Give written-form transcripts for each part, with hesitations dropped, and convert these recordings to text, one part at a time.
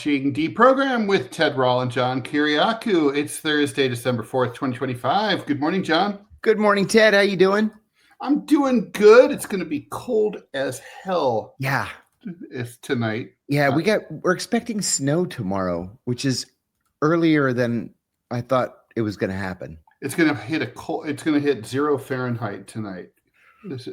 DeProgram with Ted Rall and John Kiriakou. It's Thursday, December 4th, 2025. Good morning, John. Good morning, Ted. How you doing? I'm doing good. It's going to be cold as hell. Yeah. It's tonight. Yeah, we're expecting snow tomorrow, which is earlier than I thought it was going to happen. It's going to hit it's going to hit 0 Fahrenheit tonight.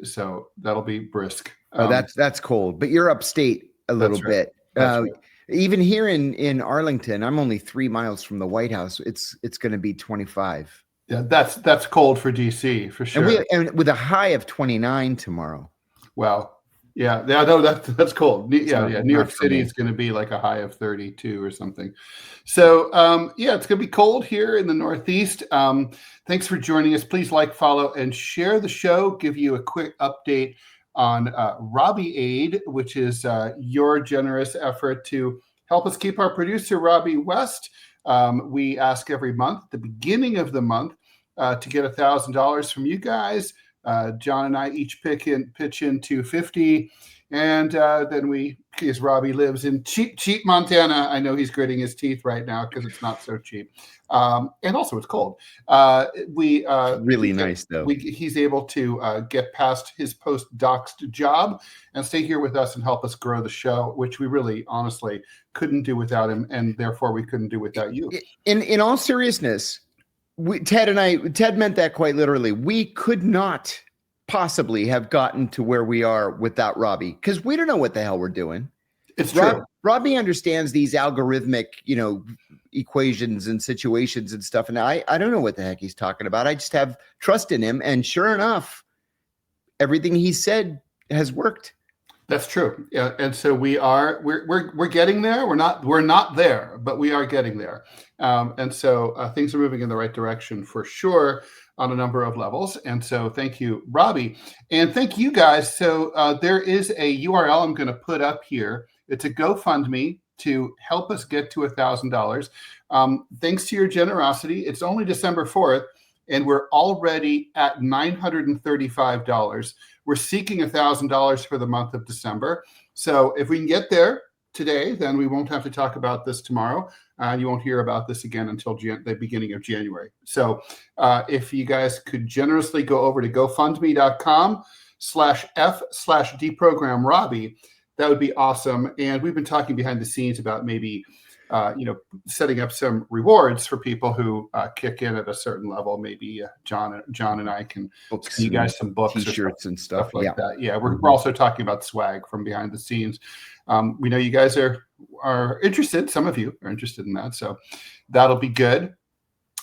So that'll be brisk. That's cold, but you're upstate a little bit. Right. Even here in Arlington, I'm only 3 miles from the White House. It's going to be 25. Yeah, that's cold for DC for sure. And with a high of 29 tomorrow. Wow. Yeah. No, that's cold. Yeah. New York City is going to be like a high of 32 or something. So it's going to be cold here in the Northeast. Thanks for joining us. Please like, follow, and share the show. Give you a quick update on Robbie Aid, which is your generous effort to help us keep our producer, Robbie West. We ask every month, at the beginning of the month, to get $1,000 from you guys. John and I each pitch in $250, and then because Robbie lives in cheap Montana. I know he's gritting his teeth right now because it's not so cheap, and also it's cold. Really nice though. He's able to get past his post-doxed job and stay here with us and help us grow the show, which we really, honestly, couldn't do without him, and therefore we couldn't do without you. In all seriousness, Ted meant that quite literally. We could not possibly have gotten to where we are without Robbie, because we don't know what the hell we're doing. It's true. Robbie understands these algorithmic, equations and situations and stuff. And I don't know what the heck he's talking about. I just have trust in him. And sure enough, everything he said has worked. That's true. Yeah. And so we're getting there. We're not there, but we are getting there. And so things are moving in the right direction for sure on a number of levels. And so thank you, Robbie. And thank you guys. So there is a URL I'm going to put up here. It's a GoFundMe to help us get to $1,000. Thanks to your generosity. It's only December 4th, and we're already at $935. We're seeking $1,000 for the month of December. So if we can get there today, then we won't have to talk about this tomorrow. You won't hear about this again until the beginning of January. So if you guys could generously go over to GoFundMe.com/F/DeProgram Robbie, that would be awesome. And we've been talking behind the scenes about maybe setting up some rewards for people who kick in at a certain level. Maybe John and I can send you guys some books, T-shirts and stuff like that. Yeah, we're also talking about swag from behind the scenes. We know you guys are interested. Some of you are interested in that, so that'll be good.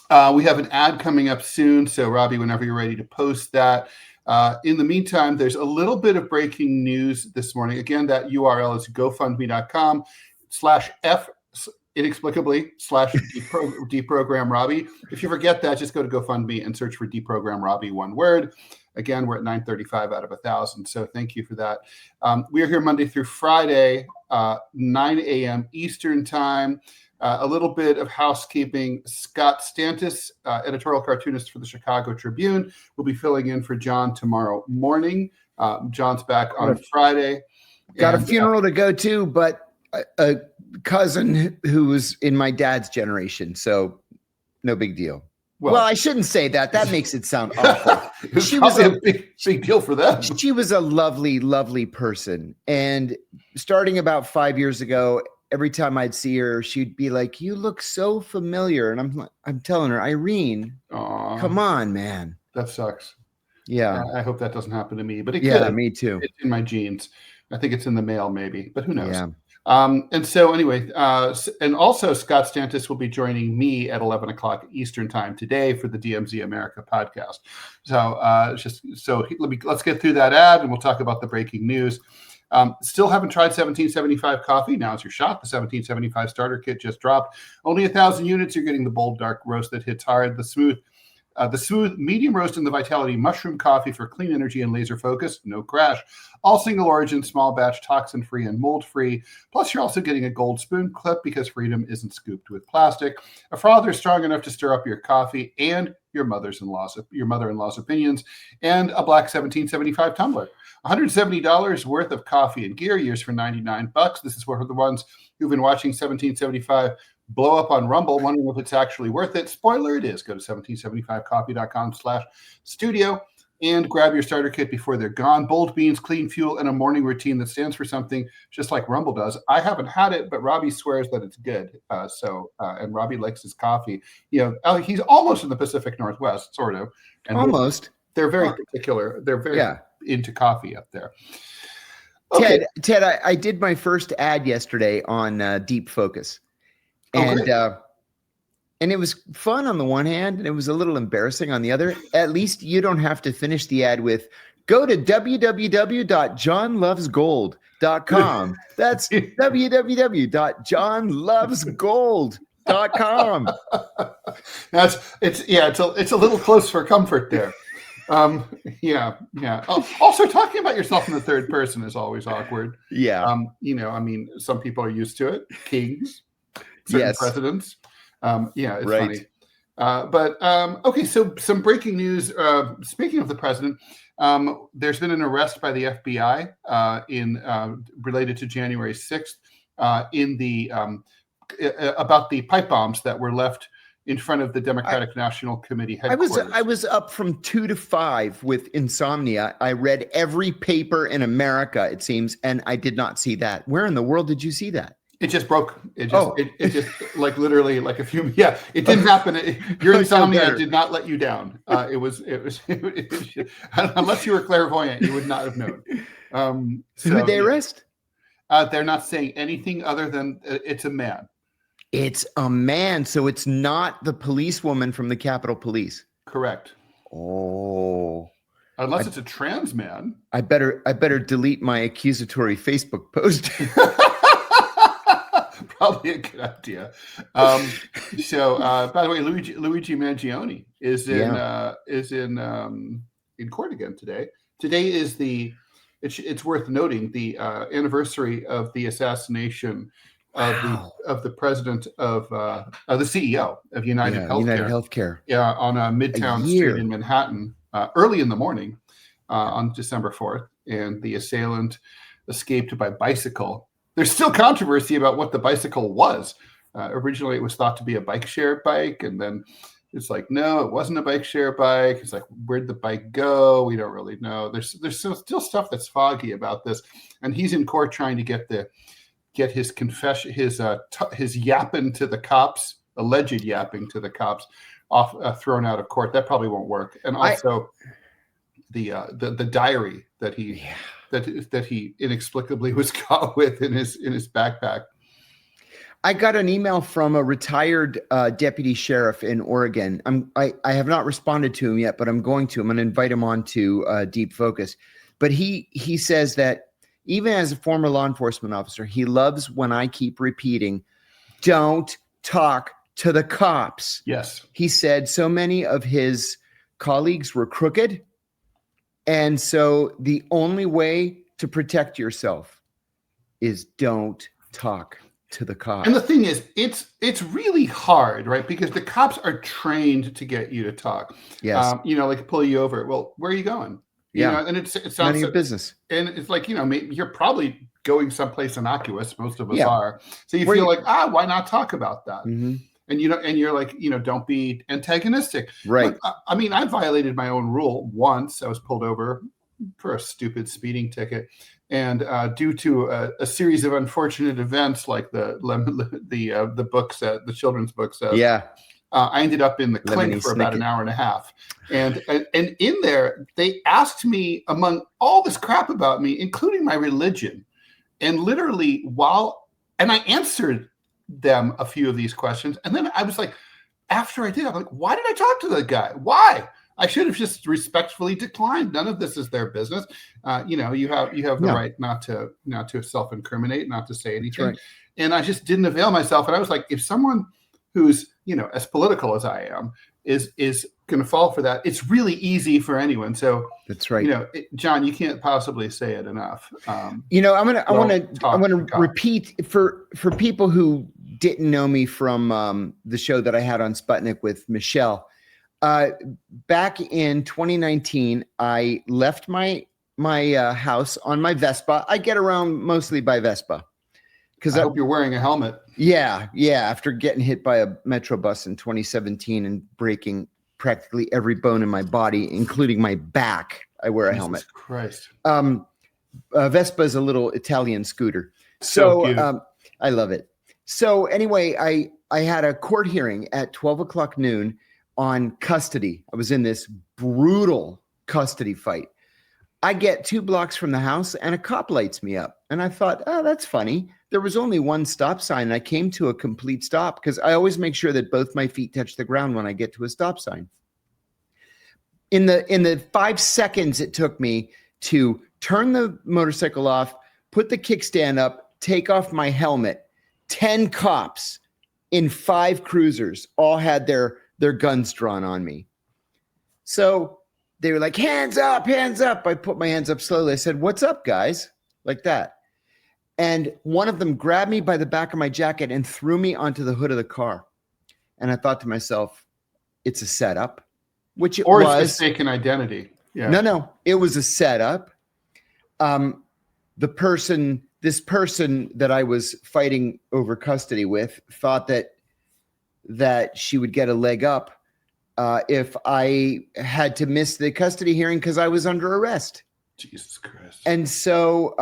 We have an ad coming up soon, so Robbie, whenever you're ready to post that. In the meantime, there's a little bit of breaking news this morning. Again, that URL is GoFundMe.com/F inexplicably /deprogram Robbie. If you forget that, just go to GoFundMe and search for DeProgram Robbie, one word. Again, we're at 935 out of 1,000. So thank you for that. We are here Monday through Friday, 9 a.m. Eastern time. A little bit of housekeeping. Scott Stantis, editorial cartoonist for the Chicago Tribune, will be filling in for John tomorrow morning. John's back on Friday. Got a funeral to go to, but a cousin who was in my dad's generation, so no big deal. Well, I shouldn't say that. That makes it sound awful. She was a big deal for them. She was a lovely, lovely person. And starting about 5 years ago, every time I'd see her, she'd be like, "You look so familiar." And I'm telling her, "Irene, come on, man." That sucks. Yeah. I hope that doesn't happen to me, but me too. It's in my genes. I think it's in the mail maybe, but who knows? Yeah. And so anyway, and also Scott Stantis will be joining me at 11 o'clock Eastern time today for the DMZ America podcast. So let's get through that ad and we'll talk about the breaking news. Still haven't tried 1775 coffee. Now's your shot. The 1775 starter kit just dropped. Only 1,000 units. You're getting the bold, dark roast that hits hard, the smooth The smooth medium roast and the Vitality mushroom coffee for clean energy and laser focus, no crash. All single origin, small batch, toxin free and mold free. Plus, you're also getting a gold spoon clip because freedom isn't scooped with plastic. A frother strong enough to stir up your coffee and your mother-in-law's opinions, and a black 1775 tumbler. $170 worth of coffee and gear, yours for $99. This is for the ones who've been watching 1775 blow up on Rumble, wondering if it's actually worth it. Spoiler, it is. Go to 1775coffee.com/studio and grab your starter kit before they're gone. Bold beans, clean fuel, and a morning routine that stands for something just like Rumble does. I haven't had it, but Robbie swears that it's good. And Robbie likes his coffee. He's almost in the Pacific Northwest, sort of. And almost. They're very particular. They're very into coffee up there. Okay. Ted, I did my first ad yesterday on Deep Focus. And it was fun on the one hand, and it was a little embarrassing on the other. At least you don't have to finish the ad with, go to www.johnlovesgold.com. That's www.johnlovesgold.com. It's a little close for comfort there. Also, talking about yourself in the third person is always awkward. Yeah. Some people are used to it. Kings, certain presidents. It's funny. Okay, so some breaking news. Speaking of the president, there's been an arrest by the FBI related to January 6th about the pipe bombs that were left in front of the Democratic National Committee headquarters. I was up from 2 to 5 with insomnia. I read every paper in America, it seems, and I did not see that. Where in the world did you see that? It just broke. It just like literally like a few. Yeah, it didn't happen. Your insomnia did not let you down. It was unless you were clairvoyant, you would not have known. Who did they arrest? They're not saying anything other than it's a man. It's a man, so it's not the policewoman from the Capitol Police. Correct. Oh. Unless it's a trans man. I better delete my accusatory Facebook post. Probably a good idea. By the way, Luigi Mangione is in court again today. Today is it's worth noting the anniversary of the assassination of the president of the CEO of United Healthcare. Yeah, on a Midtown street in Manhattan, early in the morning on December 4th, and the assailant escaped by bicycle. There's still controversy about what the bicycle was. Originally, it was thought to be a bike share bike, and then it's like, no, it wasn't a bike share bike. It's like, where'd the bike go? We don't really know. There's still stuff that's foggy about this, and he's in court trying to get his confession, his yapping to the cops, alleged yapping to the cops, thrown out of court. That probably won't work. And also, the diary that he inexplicably was caught with in his backpack. I got an email from a retired deputy sheriff in Oregon. I have not responded to him yet, but I'm going to. I'm going to invite him on to Deep Focus. But he says that even as a former law enforcement officer, he loves when I keep repeating, don't talk to the cops. Yes. He said so many of his colleagues were crooked. And so the only way to protect yourself is don't talk to the cops. And the thing is, it's really hard, right? Because the cops are trained to get you to talk. Yes. Like pull you over. Well, where are you going? And it sounds none of your business. And it's like, maybe you're probably going someplace innocuous. Most of us are. So you feel like, why not talk about that? Mm-hmm. And you're like, don't be antagonistic. Right. But, I violated my own rule once. I was pulled over for a stupid speeding ticket, and due to a series of unfortunate events, like the books, the children's books. I ended up in the clinic for about an hour and a half, and in there they asked me, among all this crap about me, including my religion, and literally and I answered them a few of these questions, and then I was like, after I did, I'm like, why did I talk to the guy? Why? I should have just respectfully declined. None of this is their business. You have the right not to self-incriminate, not to say anything. Right. And I just didn't avail myself. And I was like, if someone who's as political as I am is going to fall for that. It's really easy for anyone. So that's right. John, you can't possibly say it enough. I want to repeat for people who didn't know me from the show that I had on Sputnik with Michelle. Back in 2019, I left my house on my Vespa. I get around mostly by Vespa. I hope you're wearing a helmet. Yeah. After getting hit by a Metro bus in 2017 and breaking practically every bone in my body, including my back, I wear a helmet. Jesus Christ. Vespa is a little Italian scooter. So I love it. So anyway, I had a court hearing at 12 o'clock noon on custody. I was in this brutal custody fight. I get 2 blocks from the house and a cop lights me up. And I thought, oh, that's funny. There was only one stop sign. And I came to a complete stop because I always make sure that both my feet touch the ground when I get to a stop sign. In the 5 seconds it took me to turn the motorcycle off, put the kickstand up, take off my helmet, 10 cops in 5 cruisers all had their guns drawn on me. So they were like, hands up, hands up. I put my hands up slowly. I said, what's up, guys? Like that. And one of them grabbed me by the back of my jacket and threw me onto the hood of the car. And I thought to myself, it's a setup, which it was. Or it's mistaken identity. Yeah. No, it was a setup. This person that I was fighting over custody with thought that she would get a leg up if I had to miss the custody hearing because I was under arrest. Jesus Christ. And so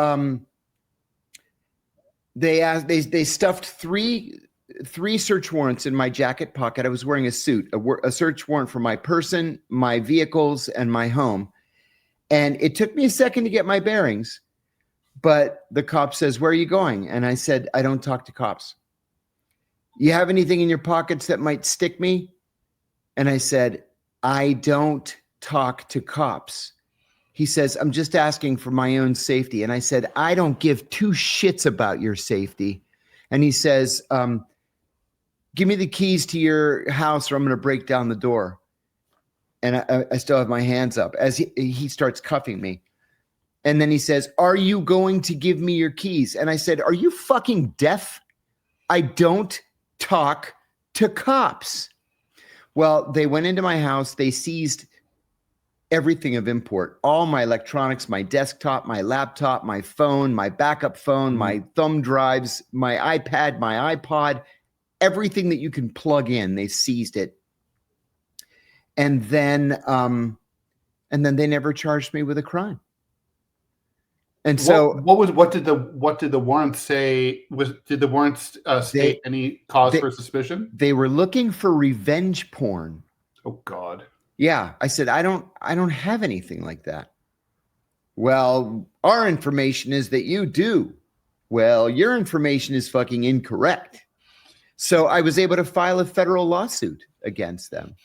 they stuffed three search warrants in my jacket pocket. I was wearing a suit, a search warrant for my person, my vehicles, and my home. And it took me a second to get my bearings, but the cop says, where are you going? And I said, I don't talk to cops. You have anything in your pockets that might stick me? And I said, I don't talk to cops. He says, I'm just asking for my own safety. And I said, I don't give 2 shits about your safety. And he says, give me the keys to your house or I'm going to break down the door. And I still have my hands up as he starts cuffing me. And then he says, are you going to give me your keys? And I said, are you fucking deaf? I don't talk to cops. Well, they went into my house. They seized everything of import, all my electronics, my desktop, my laptop, my phone, my backup phone, my thumb drives, my iPad, my iPod, everything that you can plug in. They seized it. And then they never charged me with a crime. And so what did the warrant say? Did the warrants state any cause for suspicion? They were looking for revenge porn. Oh God. Yeah. I said, I don't have anything like that. Well, our information is that you do. Well, your information is fucking incorrect. So I was able to file a federal lawsuit against them.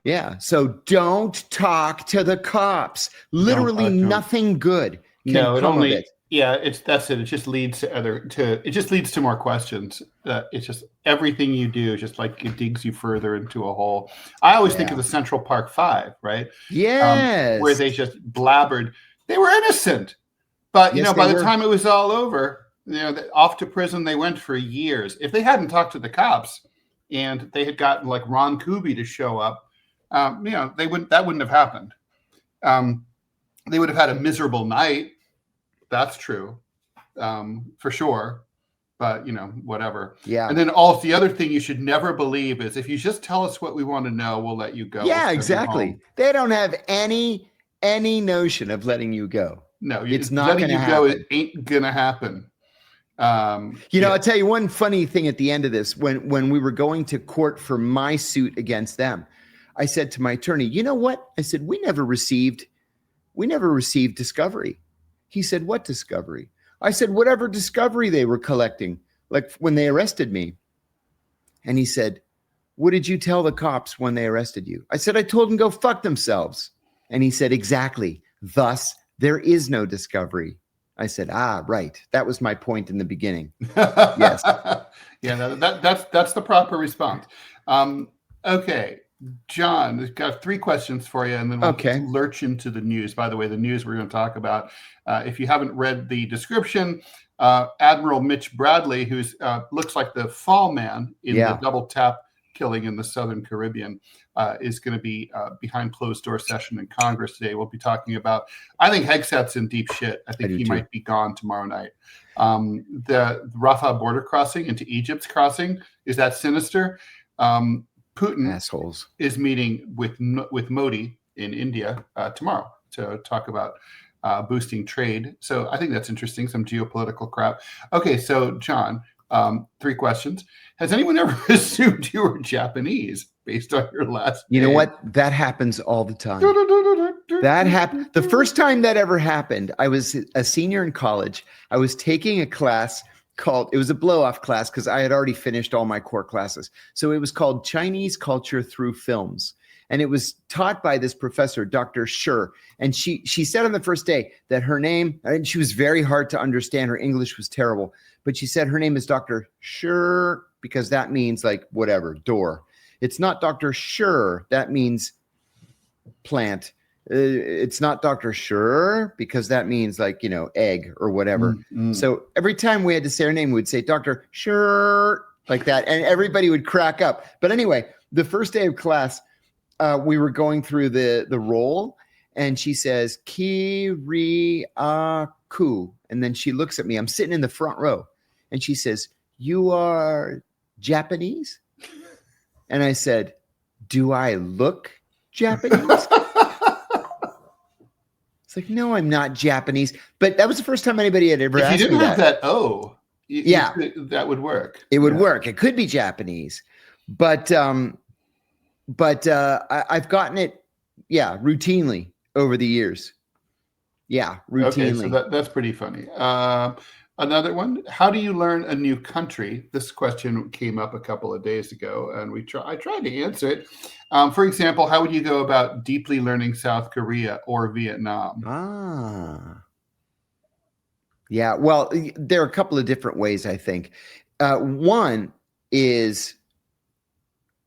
Yeah. So don't talk to the cops. Literally nothing good can come of it. Yeah, that's it. It just leads to more questions. It's just everything you do, just like it digs you further into a hole. I always think of the Central Park 5, right? Yes. Where they just blabbered. They were innocent. But by the time it was all over, off to prison they went for years. If they hadn't talked to the cops and they had gotten like Ron Kuby to show up, that wouldn't have happened. They would have had a miserable night. That's true, for sure. But whatever. Yeah. And then the other thing you should never believe is if you just tell us what we want to know, we'll let you go. Yeah, exactly. They don't have any notion of letting you go. No, it's not going to happen. It ain't gonna happen. I'll tell you one funny thing at the end of this. When we were going to court for my suit against them, I said to my attorney, you know what? I said, we never received discovery. He said, what discovery? I said, whatever discovery they were collecting, like when they arrested me. And he said, what did you tell the cops when they arrested you? I said, I told them go fuck themselves. And he said, exactly. Thus, there is no discovery. I said, right. That was my point in the beginning. Yes. Yeah, that's the proper response. Okay. John, I've got 3 questions for you, and then we'll Okay. lurch into the news. By the way, the news we're going to talk about, if you haven't read the description, Admiral Mitch Bradley, who looks like the fall man in the double tap killing in the Southern Caribbean, is going to be behind closed door session in Congress today. We'll be talking about, I think Hegseth's in deep shit. I think he might be gone tomorrow night. The Rafah border crossing into Egypt's crossing, is that sinister? Putin is meeting with Modi in India tomorrow to talk about boosting trade. So I think that's interesting, some geopolitical crap. Okay, so John, 3 questions. Has anyone ever assumed you were Japanese based on your last name? You know what? That happens all the time. That happened. The first time that ever happened, I was a senior in college. I was taking a class it was a blow-off class because I had already finished all my core classes. So it was called Chinese Culture Through Films. And it was taught by this professor, Dr. Shi. And she said on the first day that her name, and she was very hard to understand. Her English was terrible. But she said her name is Dr. Shi because that means like whatever, door. It's not Dr. Shi. That means plant. It's not Dr. Shi because that means like, you know, egg or whatever. So every time we had to say her name, we'd say Dr. Shi like that. And everybody would crack up. But anyway, the first day of class, we were going through the roll and she says, Kiriakou. And then she looks at me. I'm sitting in the front row and she says, you are Japanese? And I said, do I look Japanese? It's like, no, I'm not Japanese. But that was the first time anybody had ever asked me that. If you didn't have that O, that would work. It would work. It could be Japanese. But I've gotten it, routinely over the years. Yeah, routinely. Okay, so that's pretty funny. Another one, how do you learn a new country? This question came up a couple of days ago, and I tried to answer it. For example, how would you go about deeply learning South Korea or Vietnam? Yeah, well, there are a couple of different ways, I think. One is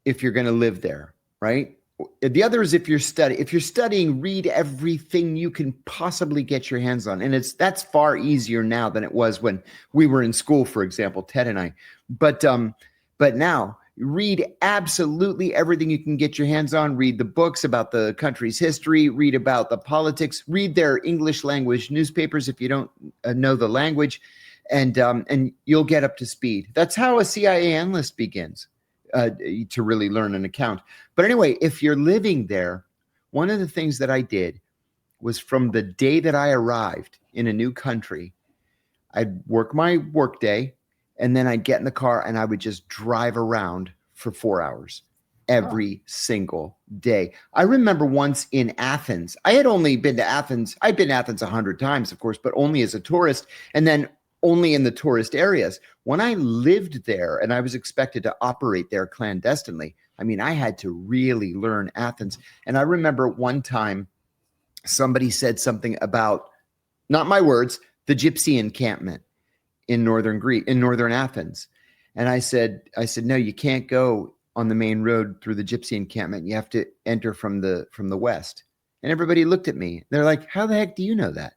if you're going to live there, right? The other is if you're studying, read everything you can possibly get your hands on. And that's far easier now than it was when we were in school, for example, Ted and I. But now read absolutely everything you can get your hands on. Read the books about the country's history, read about the politics, read their English language newspapers if you don't know the language, and you'll get up to speed. That's how a CIA analyst begins. To really learn an account. But anyway, if you're living there, one of the things that I did was from the day that I arrived in a new country, I'd work my workday and then I'd get in the car and I would just drive around for 4 hours every single day. I remember once in Athens, I had only been to Athens. I'd been to Athens 100 times, of course, but only as a tourist. And then only in the tourist areas. When I lived there and I was expected to operate there clandestinely, I mean, I had to really learn Athens. And I remember one time somebody said something about, not my words, the gypsy encampment in northern Greece, in northern Athens. And I said, no, you can't go on the main road through the gypsy encampment. You have to enter from the west. And everybody looked at me. They're like, how the heck do you know that?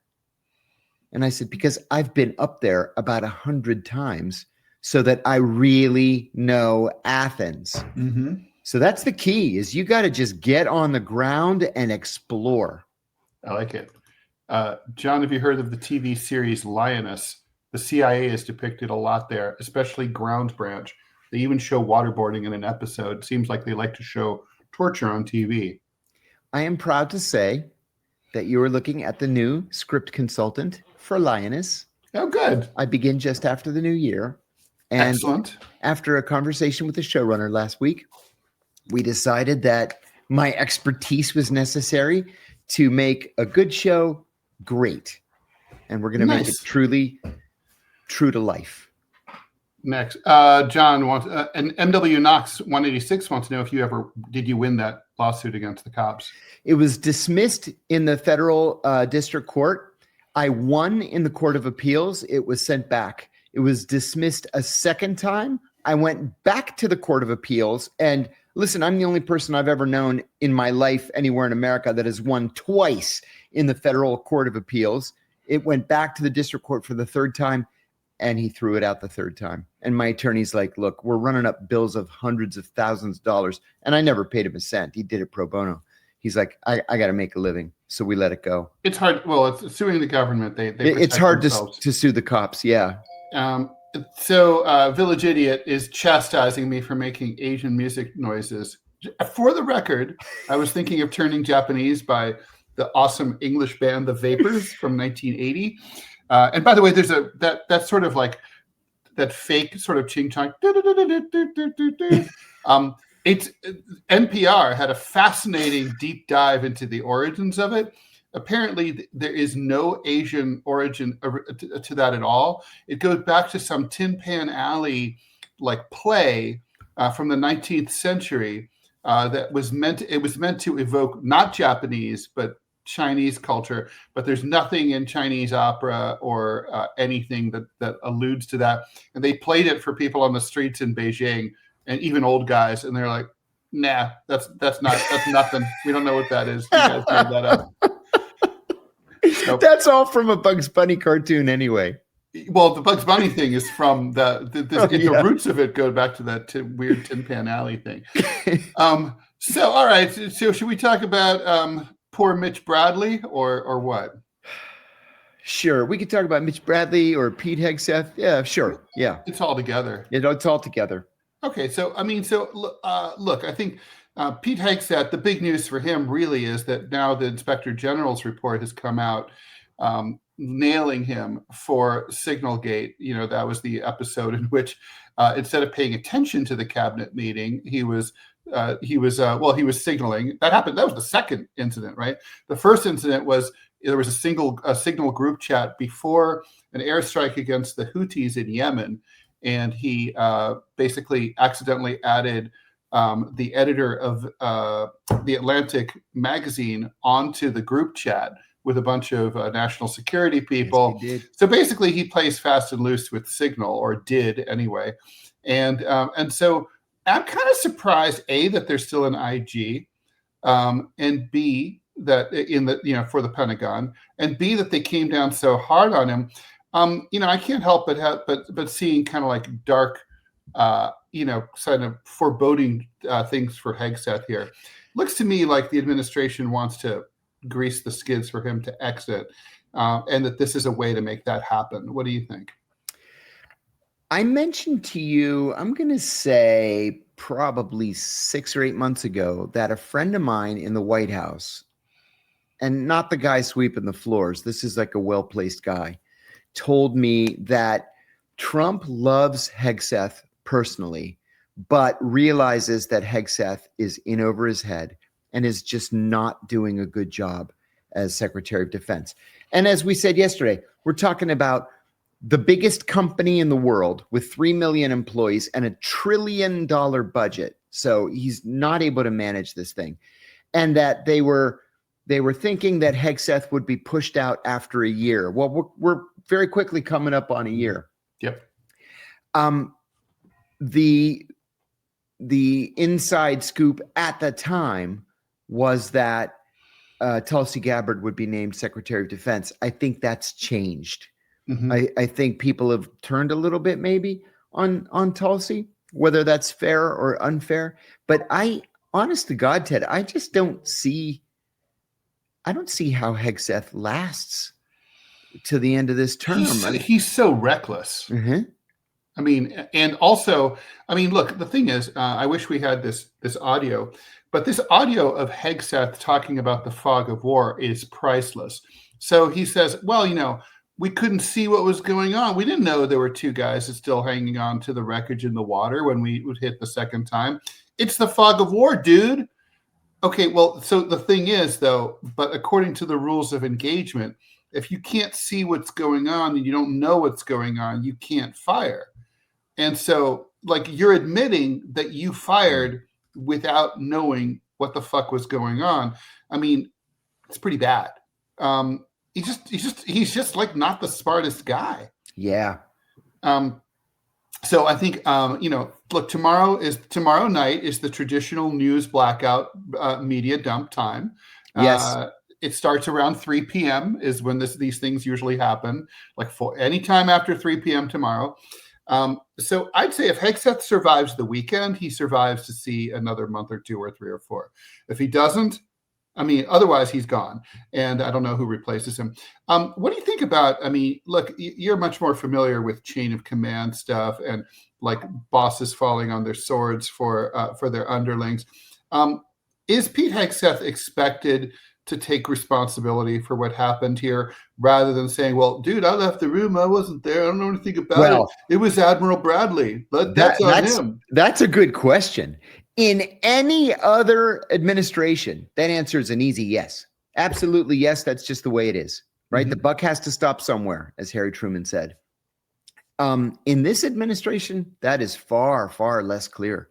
And I said, because I've been up there about 100 times so that I really know Athens. Mm-hmm. So that's the key, is you got to just get on the ground and explore. I like it. John, have you heard of the TV series Lioness? The CIA is depicted a lot there, especially ground branch. They even show waterboarding in an episode. Seems like they like to show torture on TV. I am proud to say that you are looking at the new script consultant for Lioness. Oh, good. I begin just after the new year. And excellent. After a conversation with the showrunner last week, we decided that my expertise was necessary to make a good show great. And we're going to make it truly true to life. Next, John wants, and MW Knox 186 wants to know did you win that lawsuit against the cops? It was dismissed in the federal district court. I won in the Court of Appeals. It was sent back. It was dismissed a second time. I went back to the Court of Appeals, and Listen, I'm the only person I've ever known in my life anywhere in America that has won twice in the Federal Court of Appeals. It went back to the district court for the third time, and he threw it out the third time. And my attorney's like, look, we're running up bills of hundreds of thousands of dollars. And I never paid him a cent. He did it pro bono. He's like, I got to make a living. So we let it go. It's hard. Well, it's suing the government. It's hard to sue the cops. Yeah. So Village Idiot is chastising me for making Asian music noises. For the record, I was thinking of Turning Japanese by the awesome English band The Vapors from 1980. And by the way, there's that sort of like that fake sort of ching chong. It's NPR had a fascinating deep dive into the origins of it. Apparently, there is no Asian origin to that at all. It goes back to some Tin Pan Alley like play from the 19th century that was meant to evoke not Japanese but Chinese culture. But there's nothing in Chinese opera or anything that alludes to that. And they played it for people on the streets in Beijing and even old guys, and they're like, "Nah, that's nothing. We don't know what that is. You guys made that up." So, that's all from a Bugs Bunny cartoon anyway. Well, the Bugs Bunny thing is from the roots of it go back to that weird Tin Pan Alley thing. So, all right. So should we talk about poor Mitch Bradley or what? Sure. We could talk about Mitch Bradley or Pete Hegseth. Yeah, sure. Yeah. It's all together. It's all together. Okay. So, look, I think Pete Hegseth, the big news for him really is that now the Inspector General's report has come out nailing him for Signalgate. You know, that was the episode in which instead of paying attention to the cabinet meeting, he was signaling. That happened. That was the second incident, right? The first incident was there was a signal group chat before an airstrike against the Houthis in Yemen, and he basically accidentally added the editor of the Atlantic magazine onto the group chat with a bunch of national security people. Yes, so basically, he plays fast and loose with Signal, or did anyway. And so I'm kind of surprised, A, that there's still an IG, and B, that for the Pentagon, and B, that they came down so hard on him. I can't help but seeing kind of like dark, kind of foreboding things for Hegseth here. Looks to me like the administration wants to grease the skids for him to exit, and that this is a way to make that happen. What do you think? I mentioned to you, I'm going to say probably 6 or 8 months ago, that a friend of mine in the White House, and not the guy sweeping the floors, this is like a well-placed guy, told me that Trump loves Hegseth personally, but realizes that Hegseth is in over his head and is just not doing a good job as Secretary of Defense. And as we said yesterday, we're talking about the biggest company in the world with 3 million employees and $1 trillion budget. So he's not able to manage this thing. And that they were thinking that Hegseth would be pushed out after a year. Well, we're very quickly coming up on a year. Yep. The inside scoop at the time was that Tulsi Gabbard would be named Secretary of Defense. I think that's changed. Mm-hmm. I think people have turned a little bit maybe on Tulsi, whether that's fair or unfair. But honest to God, Ted, I don't see how Hegseth lasts to the end of this term. He's so reckless. Mm-hmm. I mean, and also, look, the thing is, I wish we had this audio, but this audio of Hegseth talking about the fog of war is priceless. So he says, well, we couldn't see what was going on. We didn't know there were two guys still hanging on to the wreckage in the water when we would hit the second time. It's the fog of war, dude. Okay, well, so the thing is, though, but according to the rules of engagement, if you can't see what's going on and you don't know what's going on, you can't fire. And so, like, you're admitting that you fired without knowing what the fuck was going on. I mean, it's pretty bad. He's just like not the smartest guy. Yeah. So I think look, tomorrow night is the traditional news blackout media dump time. Yes. It starts around 3 p.m. is when these things usually happen, like for any time after 3 p.m. tomorrow. So I'd say if Hegseth survives the weekend, he survives to see another month or 2 or 3 or 4. If he doesn't, I mean, otherwise he's gone, and I don't know who replaces him. What do you think about, I mean, look, you're much more familiar with chain of command stuff and like bosses falling on their swords for their underlings. Is Pete Hegseth expected to take responsibility for what happened here rather than saying, well, dude, I left the room. I wasn't there. I don't know anything about it. It was Admiral Bradley. That's on him. That's a good question. In any other administration, that answer is an easy yes. Absolutely yes. That's just the way it is, right? The buck has to stop somewhere, as Harry Truman said. In this administration, that is far, far less clear.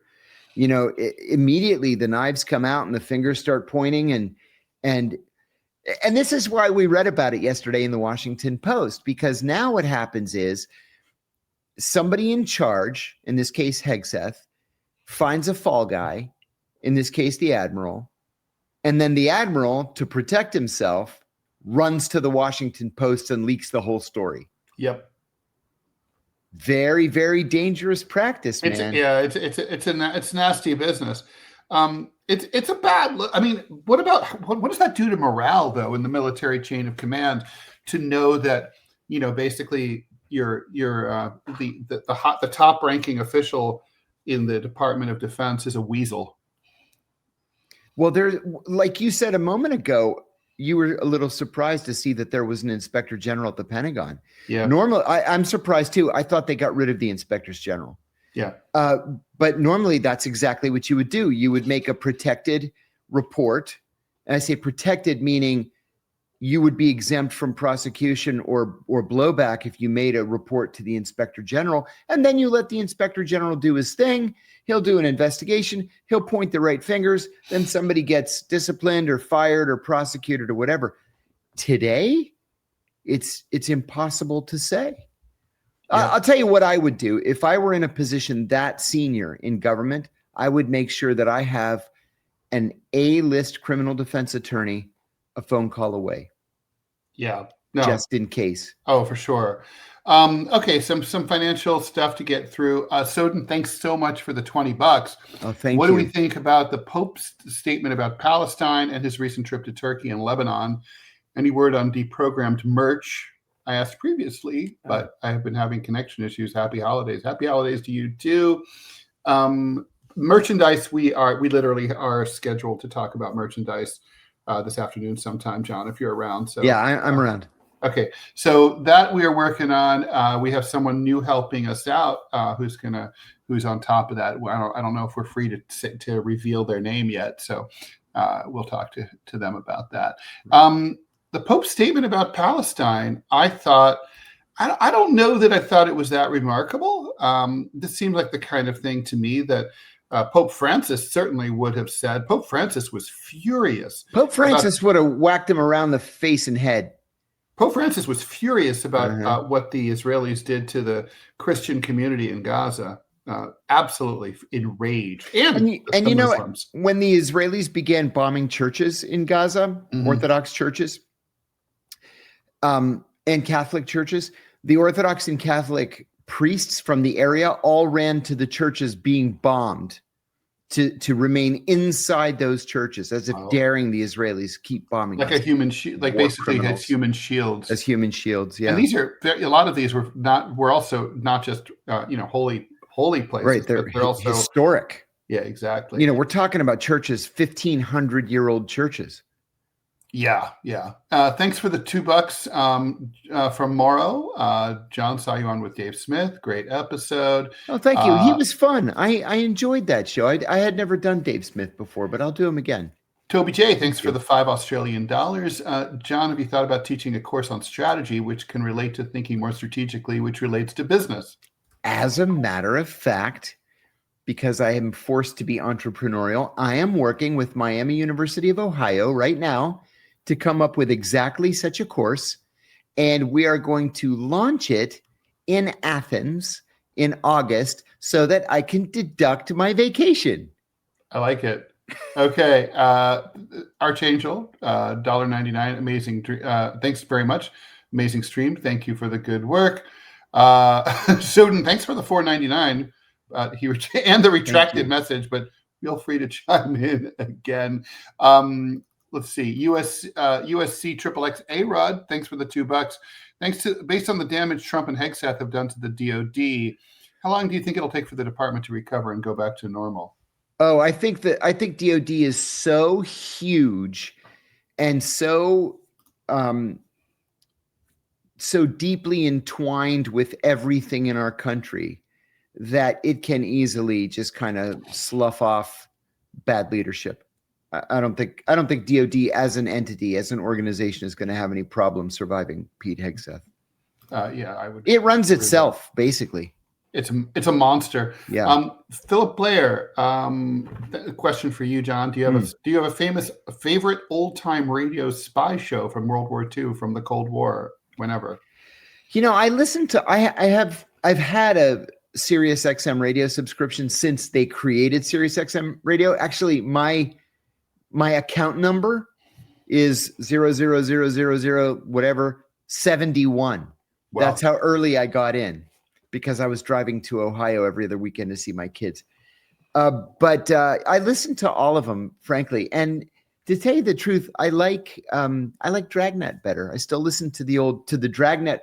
You know, immediately the knives come out and the fingers start pointing, and this is why we read about it yesterday in the Washington Post, because now what happens is somebody in charge, in this case Hegseth, finds a fall guy, in this case the admiral, and then the admiral, to protect himself, runs to the Washington Post and leaks the whole story. Yep. Very, very dangerous practice, man. It's nasty business. It's a bad look. I mean, what does that do to morale though in the military chain of command to know that, you know, basically the top ranking official in the Department of Defense is a weasel? Well, like you said a moment ago, you were a little surprised to see that there was an inspector general at the Pentagon. Yeah. Normally, I'm surprised too. I thought they got rid of the inspectors general. Yeah. But normally that's exactly what you would do. You would make a protected report. And I say protected, meaning you would be exempt from prosecution or blowback if you made a report to the inspector general. And then you let the inspector general do his thing. He'll do an investigation. He'll point the right fingers. Then somebody gets disciplined or fired or prosecuted or whatever. Today, it's impossible to say. Yeah. I'll tell you what I would do. If I were in a position that senior in government, I would make sure that I have an A-list criminal defense attorney a phone call away. Yeah. No. Just in case. Oh, for sure. Okay, some financial stuff to get through. Soden, thanks so much for the $20. Oh, thank you. What do we think about the Pope's statement about Palestine and his recent trip to Turkey and Lebanon? Any word on deprogrammed merch? I asked previously, but I have been having connection issues. Happy holidays. Happy holidays to you too. Merchandise, we literally are scheduled to talk about merchandise this afternoon sometime, John, if you're around. So yeah, I'm around. Okay, so that we are working on. We have someone new helping us out who's on top of that. I don't know if we're free to reveal their name yet, so we'll talk to them about that. The Pope's statement about Palestine, I thought, I don't know that I thought it was that remarkable. This seemed like the kind of thing to me that Pope Francis certainly would have said. Pope Francis was furious. Pope Francis would have whacked him around the face and head. Pope Francis was furious about what the Israelis did to the Christian community in Gaza. Absolutely enraged. And you know, when the Israelis began bombing churches in Gaza, Orthodox churches, and Catholic churches, the Orthodox and Catholic priests from the area all ran to the churches being bombed to remain inside those churches, as if daring the Israelis keep bombing. Like a human shield, like basically as human shields. As human shields, yeah. And these are a lot of these were also not just holy places, right? They're also historic. Yeah, exactly. You know, we're talking about churches, 1,500-year-old churches. Yeah. Thanks for the $2 from Morrow. John saw you on with Dave Smith. Great episode. Oh, thank you. He was fun. I enjoyed that show. I had never done Dave Smith before, but I'll do him again. Toby J, thanks for the $5 Australian. John, have you thought about teaching a course on strategy, which can relate to thinking more strategically, which relates to business? As a matter of fact, because I am forced to be entrepreneurial, I am working with Miami University of Ohio right now to come up with exactly such a course. And we are going to launch it in Athens in August so that I can deduct my vacation. I like it. Okay. Archangel, $1.99. Amazing. Thanks very much. Amazing stream. Thank you for the good work. Soden, thanks for the $4.99. And the retracted message, but feel free to chime in again. Let's see. USC XXX A-Rod, thanks for the $2. Based on the damage Trump and Hegseth have done to the DOD, how long do you think it'll take for the department to recover and go back to normal? Oh, I think DOD is so huge and so deeply entwined with everything in our country that it can easily just kind of slough off bad leadership. I don't think DOD as an entity, as an organization, is going to have any problem surviving Pete Hegseth. Yeah, I would. It runs itself, basically. It's a monster. Yeah. Philip Blair, question for you, John. Do you have a favorite old time radio spy show from World War II, from the Cold War, whenever? I listened to. I've had a Sirius XM radio subscription since they created Sirius XM radio. Actually, my account number is 00000 whatever 71. Wow. That's how early I got in, because I was driving to Ohio every other weekend to see my kids. But I listened to all of them, frankly. And to tell you the truth, I like Dragnet better. I still listen to the Dragnet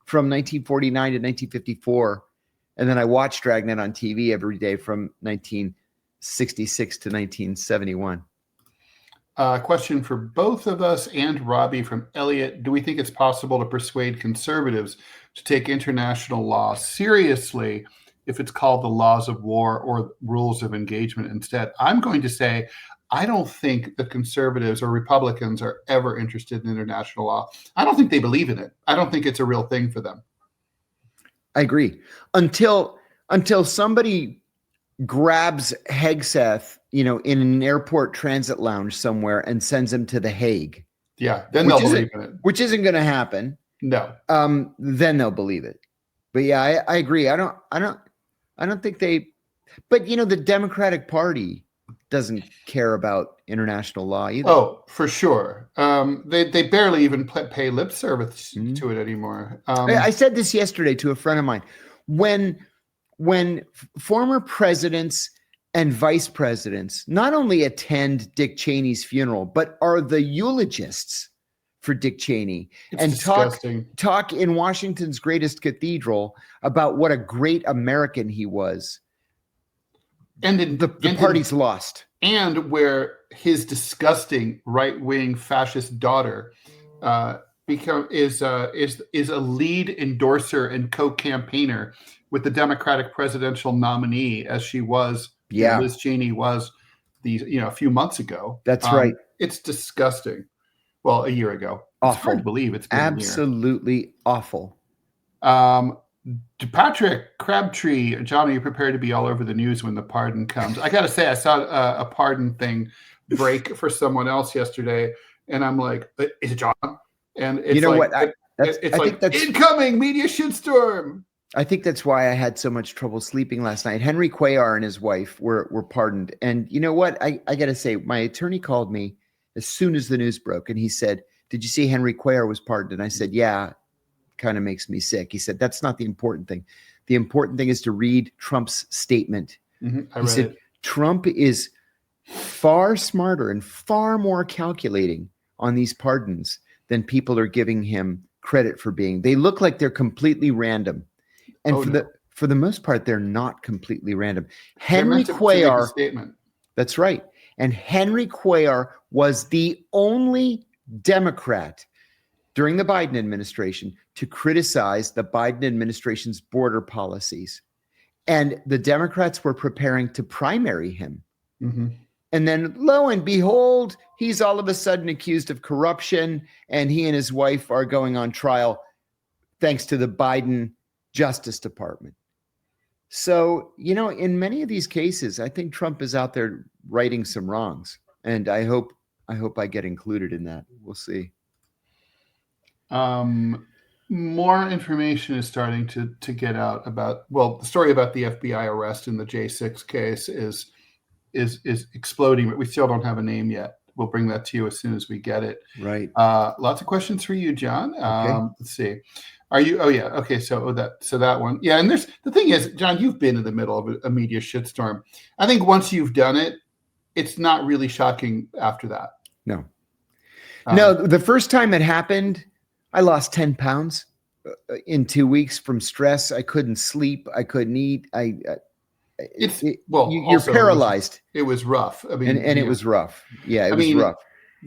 from 1949 to 1954. And then I watch Dragnet on TV every day from 1966 to 1971. Question for both of us and Robbie from Elliot. Do we think it's possible to persuade conservatives to take international law seriously if it's called the laws of war or rules of engagement instead? I'm going to say I don't think the conservatives or Republicans are ever interested in international law. I don't think they believe in it. I don't think it's a real thing for them. I agree. Until somebody grabs Hegseth, in an airport transit lounge somewhere and sends him to The Hague. Yeah, then they'll believe in it. Which isn't going to happen. No. Then they'll believe it. But yeah, I agree. I don't think they. But the Democratic Party doesn't care about international law either. Oh, for sure. They barely even pay lip service to it anymore. I said this yesterday to a friend of mine. When former presidents and vice presidents not only attend Dick Cheney's funeral, but are the eulogists for Dick Cheney, and talk in Washington's greatest cathedral about what a great American he was, and the party's lost. And where his disgusting right-wing fascist daughter is a lead endorser and co-campaigner with the Democratic presidential nominee, as she was. Yeah, Liz Cheney was a few months ago. That's right. It's disgusting. Well, a year ago. Awful. It's hard to believe it's been absolutely awful. Patrick Crabtree, John, are you prepared to be all over the news when the pardon comes? I got to say, I saw a pardon thing break for someone else yesterday, and I'm like, is it John? And it's like incoming media shitstorm. I think that's why I had so much trouble sleeping last night. Henry Cuellar and his wife were pardoned. And you know what? I got to say, my attorney called me as soon as the news broke, and he said, "Did you see Henry Cuellar was pardoned?" And I said, "Yeah, kind of makes me sick." He said, "That's not the important thing. The important thing is to read Trump's statement." He said, "Trump is far smarter and far more calculating on these pardons than people are giving him credit for being. They look like they're completely random. And for the most part, they're not completely random." Henry Cuellar, that's right. And Henry Cuellar was the only Democrat during the Biden administration to criticize the Biden administration's border policies. And the Democrats were preparing to primary him. Mm-hmm. And then lo and behold, he's all of a sudden accused of corruption, and he and his wife are going on trial thanks to the Biden Justice Department. So, in many of these cases, I think Trump is out there righting some wrongs, and I hope I get included in that. We'll see. more information is starting to get out about, well, the story about the FBI arrest in the J6 case is exploding, but we still don't have a name yet. We'll bring that to you as soon as we get it. Right. Lots of questions for you, John. Okay. Let's see. Are you? Oh yeah. Okay. So that one. Yeah. And the thing is, John, you've been in the middle of a media shitstorm. I think once you've done it, it's not really shocking after that. No. No. The first time it happened, I lost 10 pounds in 2 weeks from stress. I couldn't sleep. I couldn't eat. You're paralyzed. It was rough. I mean, and it was rough. Yeah, it was rough.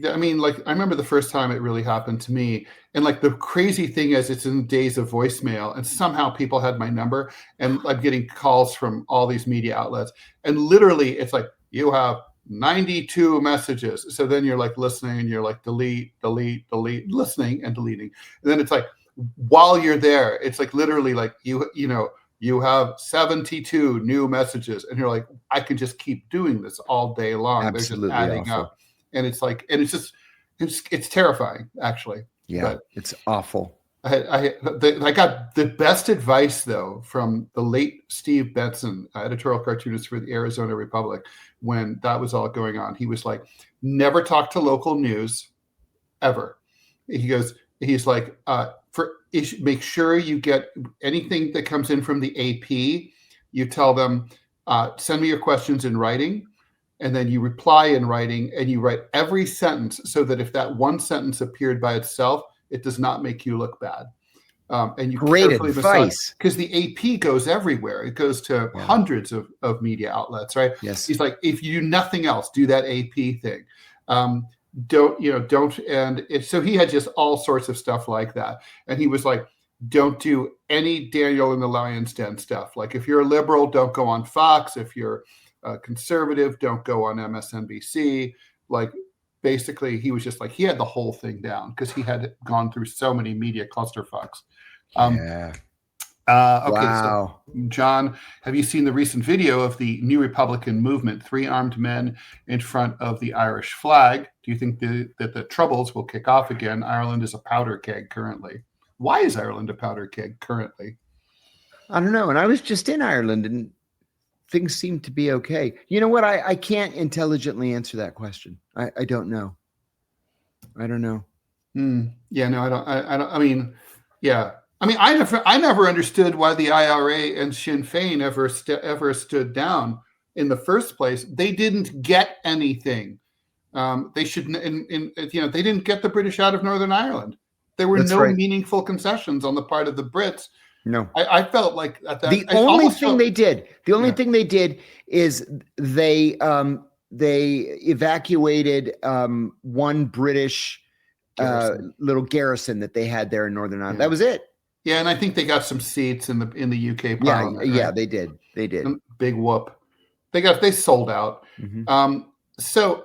I mean, like, I remember the first time it really happened to me. And like, the crazy thing is, it's in days of voicemail, and somehow people had my number, and I'm getting calls from all these media outlets. And literally, it's like, you have 92 messages. So then you're like listening, and you're like, delete, listening and deleting. And then it's like, while you're there, it's like literally like, you have 72 new messages, and you're like, I can just keep doing this all day long. Absolutely. They're just adding awful. up. And it's like, and it's terrifying, actually. Yeah, but it's awful. I got the best advice, though, from the late Steve Benson, editorial cartoonist for the Arizona Republic, when that was all going on. He was like, never talk to local news, ever. He's like, make sure you get anything that comes in from the AP. You tell them, send me your questions in writing. And then you reply in writing, and you write every sentence so that if that one sentence appeared by itself, it does not make you look bad. And you Great advice, because the AP goes everywhere. It goes to hundreds of media outlets, right? Yes. He's like, if you do nothing else, do that AP thing. Don't. And so he had just all sorts of stuff like that. And he was like, don't do any Daniel in the Lion's Den stuff. Like, if you're a liberal, don't go on Fox. If you're conservative, don't go on MSNBC. Like, basically, he was just like, he had the whole thing down because he had gone through so many media clusterfucks. Okay, wow. So, John, have you seen the recent video of the New Republican movement, 3 armed men in front of the Irish flag? Do you think that the troubles will kick off again? Ireland is a powder keg currently. Why is Ireland a powder keg currently? I don't know. And I was just in Ireland, and things seem to be okay. You know what? I can't intelligently answer that question. I don't know. I don't know. Yeah, no, I don't. I mean, yeah. I mean, I never understood why the IRA and Sinn Féin ever stood down in the first place. They didn't get anything. They shouldn't. They didn't get the British out of Northern Ireland. There were meaningful concessions on the part of the Brits. No, I felt like that. The only thing they did is they evacuated one British little garrison that they had there in Northern Ireland. That was it. Yeah, and I think they got some seats in the UK Parliament. Yeah, right? They did. Big whoop. They sold out. Mm-hmm. So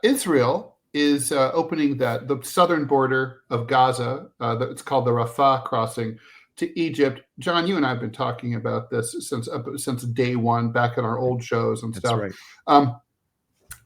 Israel is opening the southern border of Gaza. It's called the Rafah crossing to Egypt. John, you and I have been talking about this since day one, back in our old shows and stuff. That's right.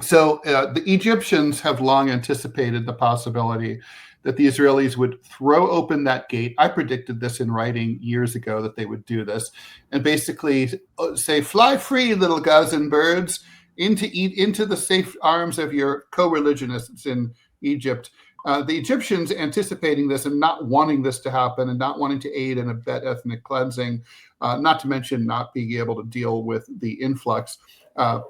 So the Egyptians have long anticipated the possibility that the Israelis would throw open that gate. I predicted this in writing years ago, that they would do this, and basically say, fly free, little Gazan birds, into the safe arms of your co-religionists in Egypt. The Egyptians, anticipating this and not wanting this to happen, and not wanting to aid and abet ethnic cleansing, not to mention not being able to deal with the influx,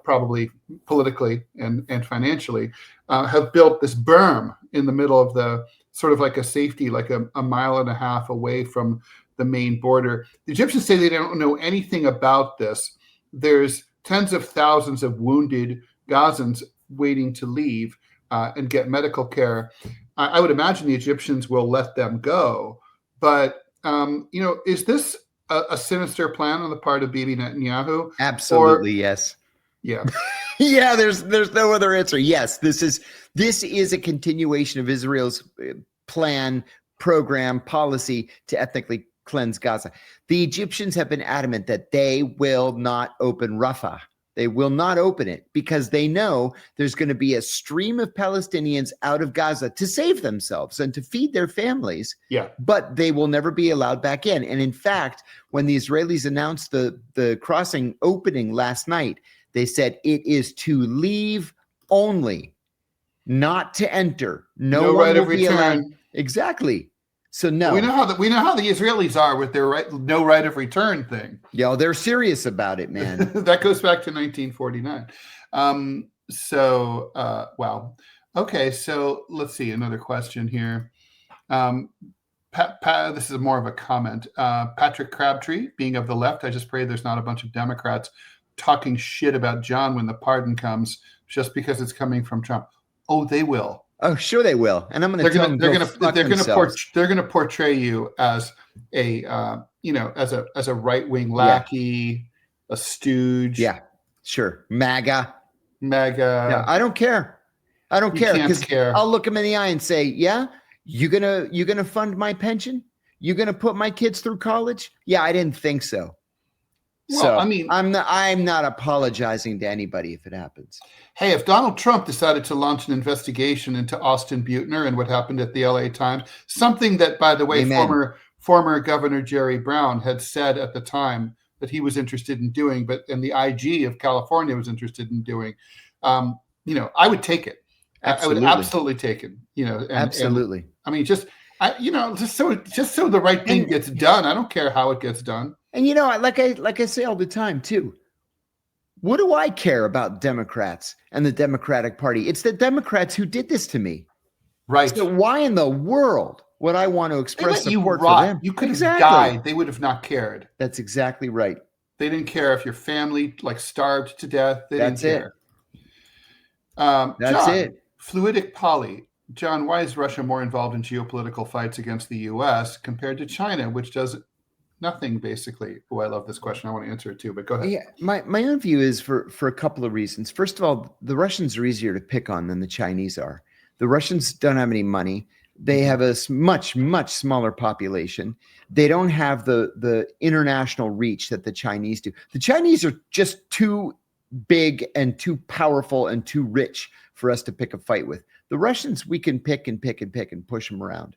probably politically and financially, have built this berm in the middle of the sort of like a safety, like a mile and a half away from the main border. The Egyptians say they don't know anything about this. There's tens of thousands of wounded Gazans waiting to leave and get medical care. I would imagine the Egyptians will let them go. But, is this a sinister plan on the part of Bibi Netanyahu? Absolutely, yes. Yeah. Yeah, there's no other answer. Yes, this is a continuation of Israel's plan, program, policy to ethnically cleanse Gaza. The Egyptians have been adamant that they will not open Rafah. They will not open it because they know there's going to be a stream of Palestinians out of Gaza to save themselves and to feed their families. Yeah. But they will never be allowed back in. And in fact, when the Israelis announced the crossing opening last night, they said it is to leave only, not to enter. No one right will of be allowed. return. Exactly. So no, we know how the Israelis are with their no right of return thing. Yeah, they're serious about it, man. That goes back to 1949. Wow. Okay, so let's see another question here. This is more of a comment. Patrick Crabtree, being of the left, I just pray there's not a bunch of Democrats talking shit about John when the pardon comes just because it's coming from Trump. Oh, they will. Oh, sure they will. And I'm going to tell them they're going to portray you as a as a right-wing lackey, a stooge. Yeah, sure. MAGA. Yeah, I don't care. I don't care because care. I'll look them in the eye and say, "Yeah, you gonna fund my pension? You gonna put my kids through college?" Yeah, I didn't think so. Well, so I mean, I'm not apologizing to anybody if it happens. Hey, if Donald Trump decided to launch an investigation into Austin Butner and what happened at the LA Times, something that, by the way, former Governor Jerry Brown had said at the time that he was interested in doing, and the IG of California was interested in doing, I would take it. Absolutely. I would absolutely take it. Absolutely. And, I mean, just so the right thing gets done. I don't care how it gets done. And like I say all the time too. What do I care about Democrats and the Democratic Party? It's the Democrats who did this to me. Right. So why in the world would I want to express support for them? You could have died. They would have not cared. That's exactly right. They didn't care if your family starved to death. That's didn't care. That's John, it. Fluidic Poly. John, why is Russia more involved in geopolitical fights against the U.S. compared to China, which does nothing, basically? Oh, I love this question. I want to answer it too, but go ahead. Yeah, my own view is for a couple of reasons. First of all, the Russians are easier to pick on than the Chinese are. The Russians don't have any money. They have a much, much smaller population. They don't have the international reach that the Chinese do. The Chinese are just too big and too powerful and too rich for us to pick a fight with. The Russians, we can pick and push them around.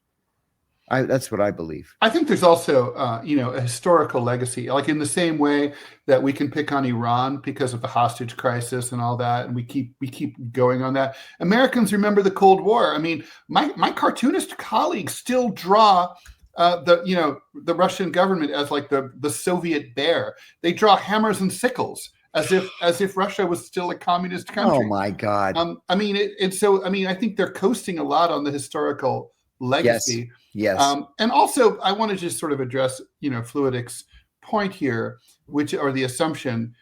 That's what I believe. I think there's also, a historical legacy, like in the same way that we can pick on Iran because of the hostage crisis and all that, and we keep going on that. Americans remember the Cold War. I mean, my cartoonist colleagues still draw the Russian government as like the Soviet bear. They draw hammers and sickles as if Russia was still a communist country. Oh my God! I think they're coasting a lot on the historical legacy. Yes. And also, I want to just sort of address, Fluidic's point here, or the assumption,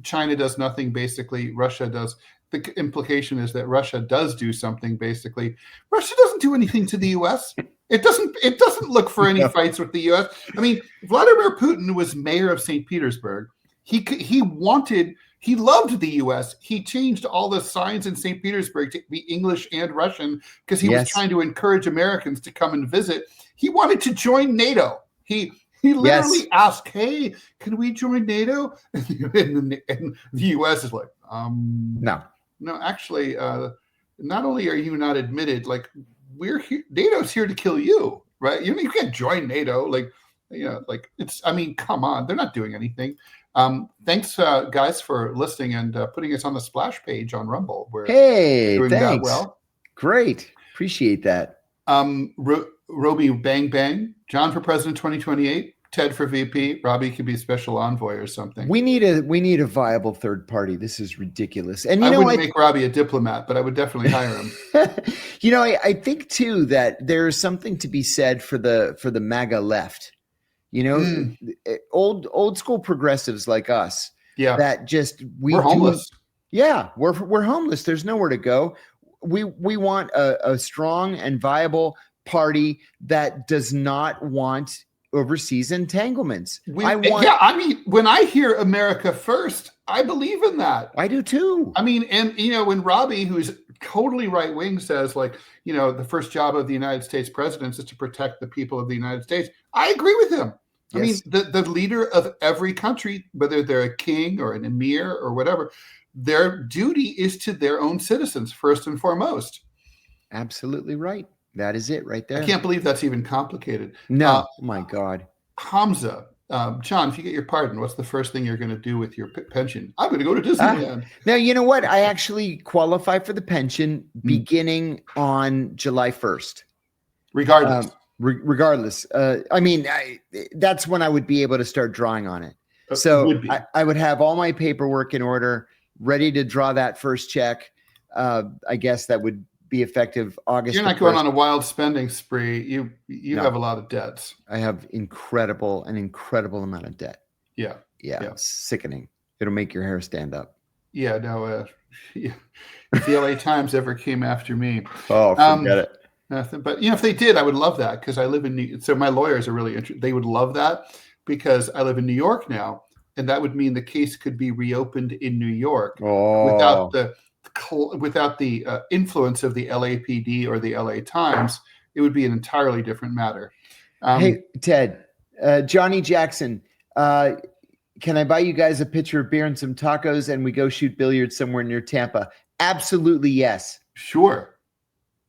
China does nothing, basically. Russia does. The implication is that Russia does do something, basically. Russia doesn't do anything to the U.S. It doesn't look for any fights with the U.S. I mean, Vladimir Putin was mayor of St. Petersburg. He loved the U.S. He changed all the signs in St. Petersburg to be English and Russian because he was trying to encourage Americans to come and visit. He wanted to join NATO. He literally asked, "Hey, can we join NATO?" And the U.S. is like, no, actually, not only are you not admitted, like we're here, NATO's here to kill you, right? You can't join NATO, it's. I mean, come on, they're not doing anything. Thanks, guys, for listening and putting us on the splash page on Rumble. We're doing that well. Great. Appreciate that. Roby Bang Bang, John for President 2028, Ted for VP, Robbie could be special envoy or something. We need a viable third party. This is ridiculous. And I wouldn't make Robbie a diplomat, but I would definitely hire him. I think too that there's something to be said for the MAGA left. Old school progressives like us. Yeah. That just we're homeless. We're homeless. There's nowhere to go. We want a strong and viable party that does not want overseas entanglements. When I hear America first, I believe in that. I do too. I mean, and when Robbie, who's totally right wing, says the first job of the United States president is to protect the people of the United States, I agree with him. I mean, the leader of every country, whether they're a king or an emir or whatever, their duty is to their own citizens first and foremost. Absolutely right. That is it right there. I can't believe that's even complicated. No, my God. Hamza, John, if you get your pardon, what's the first thing you're going to do with your pension? I'm going to go to Disneyland. Now, you know what? I actually qualify for the pension beginning on July 1st. Regardless. Regardless. I mean, that's when I would be able to start drawing on it. So I would have all my paperwork in order, ready to draw that first check. I guess that would be effective August. You're not going on a wild spending spree. You have a lot of debts. I have an incredible amount of debt. Yeah. It's sickening. It'll make your hair stand up. Yeah, no. If the LA Times ever came after me. Oh, forget it. Nothing. But if they did, I would love that because I live in New York. So my lawyers are really interested. They would love that because I live in New York now, and that would mean the case could be reopened in New York without the influence of the LAPD or the LA Times. It would be an entirely different matter. Hey, Ted, Johnny Jackson, can I buy you guys a pitcher of beer and some tacos and we go shoot billiards somewhere near Tampa? Absolutely, yes. Sure.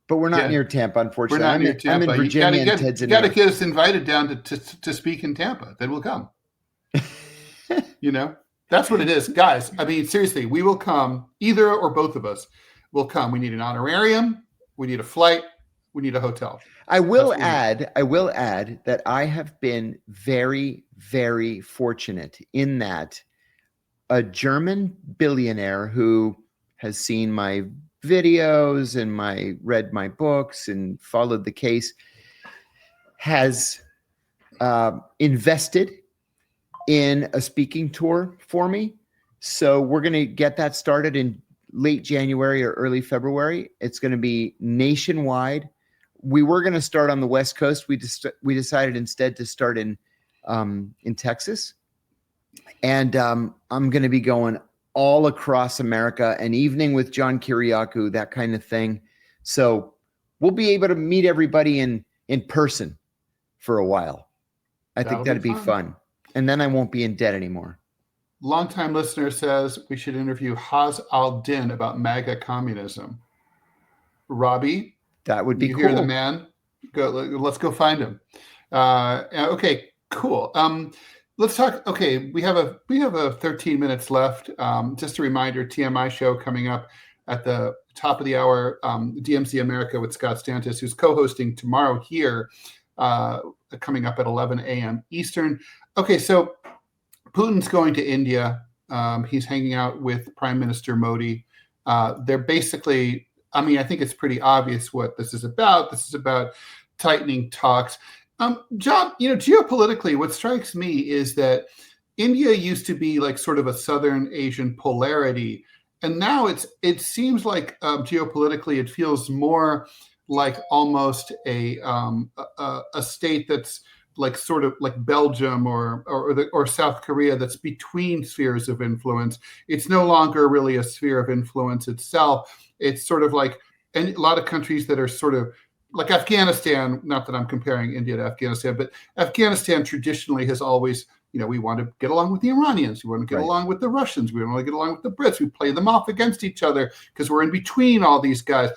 But we're not near Tampa, unfortunately. We're not near Tampa. I'm in Virginia and Ted's in You got to get us invited down to speak in Tampa. Then we'll come. That's what it is. Guys, I mean, seriously, we will come. Either or both of us will come. We need an honorarium. We need a flight. We need a hotel. I will add that I have been very, very fortunate in that a German billionaire who has seen my videos and read my books and followed the case has invested in a speaking tour for me. So we're going to get that started in late January or early February. It's going to be nationwide. We were going to start on the West Coast. We decided instead to start in Texas. And I'm going to be going all across America, an evening with John Kiriakou, that kind of thing. So we'll be able to meet everybody in person for a while. I think that'd be fun. And then I won't be in debt anymore. Longtime listener says we should interview Haz al-Din about MAGA communism. Robbie, that would be cool. You hear the man? Let's go find him. Okay, cool. Let's talk. Okay, we have a 13 minutes left. Just a reminder, TMI show coming up at the top of the hour. DMZ America with Scott Stantis, who's co-hosting tomorrow here, coming up at 11 a.m. Eastern. Okay, so Putin's going to India. He's hanging out with Prime Minister Modi. They're basically, I think it's pretty obvious what this is about. This is about tightening talks. John, geopolitically, what strikes me is that India used to be like sort of a Southern Asian polarity. And now it seems like geopolitically, it feels more like almost a state that's like sort of like Belgium or South Korea that's between spheres of influence. It's no longer really a sphere of influence itself. It's sort of like a lot of countries that are sort of like Afghanistan, not that I'm comparing India to Afghanistan, but Afghanistan traditionally has always, we want to get along with the Iranians. We want to get along with the Russians. We want to get along with the Brits. We play them off against each other because we're in between all these guys.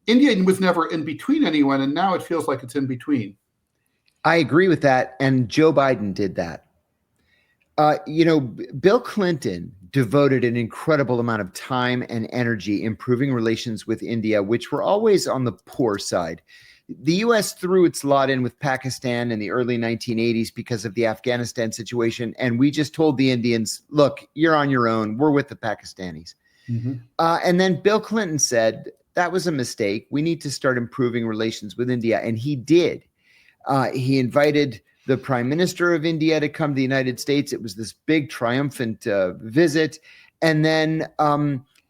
India was never in between anyone, and now it feels like it's in between. I agree with that, and Joe Biden did that. Bill Clinton devoted an incredible amount of time and energy improving relations with India, which were always on the poor side. The U.S. threw its lot in with Pakistan in the early 1980s because of the Afghanistan situation, and we just told the Indians, look, you're on your own. We're with the Pakistanis. Mm-hmm. And then Bill Clinton said, that was a mistake. We need to start improving relations with India, and he did. He invited the Prime Minister of India to come to the United States. It was this big triumphant visit. And then